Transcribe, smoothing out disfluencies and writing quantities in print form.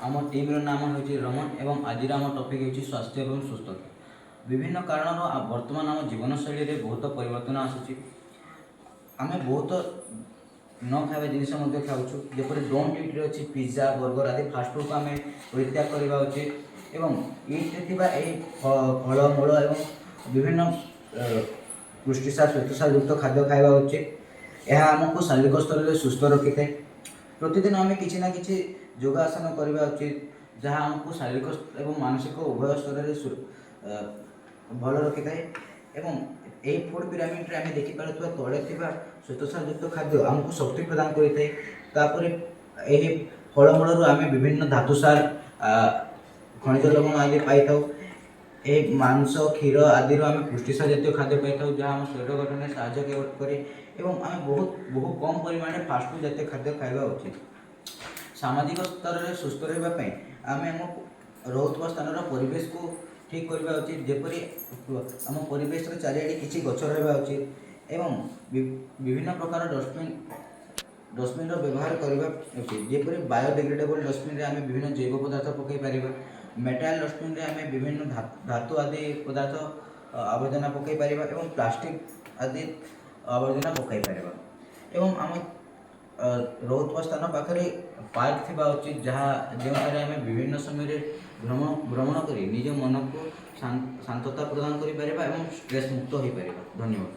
आम टीम नाम हूँ रमन एवं आज आम टॉपिक हूँ स्वास्थ्य एवं सुस्थता। विभिन्न कारण वर्तमान आम जीवनशैली में बहुत परिवर्तन आसूँ। आम बहुत न खावा जिनस खाऊँ जपर डोंट इट रे अच्छी पिज्जा बर्गर आदि फास्टफुड को आम परित्याग करवा उचित एवं इट्रे फल मूल एवं विभिन्न पुष्टिसार श्वेतसार युक्त खाद्य खावा उचित। यह आमको शारीरिक स्तर में सुस्थ रखी था। प्रतिदिन आम कि ना कि योगासन करवा उचित जहाँ आमको शारीरिक एवं मानसिक उभय स्तर में भल रखी थाए। एवं यही फूड पिरामिड रे आम देखिपुवा तले श्वेतसार युक्त खाद्य आमको शक्ति प्रदान करें। यही फलमूल आम विभिन्न धातुसार खनिज लवण आदि पाई था। यह मांस क्षीर आदि आम पुष्टिसार जातीय खाद्य पाई था जहाँ आम शरीर गठन में साहाय्य करे। एवं आम बहुत बहुत कम परिमाण में फास्टफुड जातीय खाद्य खावा उचित। सामाजिक स्तर में सुस्थ रही आम रोकवा स्थान परिवेश को ठीक करवा उचित। जपरी आम परिवेश चारिआडे किसी गछ रहा उचित एवं विभिन्न प्रकार डस्टबिन व्यवहार करवा उचित। जपरी बायोडिग्रेडेबल डस्टबिन रे आम विभिन्न जैव पदार्थ पकई पार। मेटाल डस्टबिन रे आम विभिन्न धातु आदि पदार्थ आवर्जना पकई पार एवं प्लास्टिक आदि आवर्जना पकई पार। एवं आम रोकवा स्थान पाखे पार्क थी उचित जहाँ जो आम विभिन्न समय भ्रमण कर निज मन को शांतता प्रदान कर स्ट्रेस मुक्त हो पार। धन्यवाद।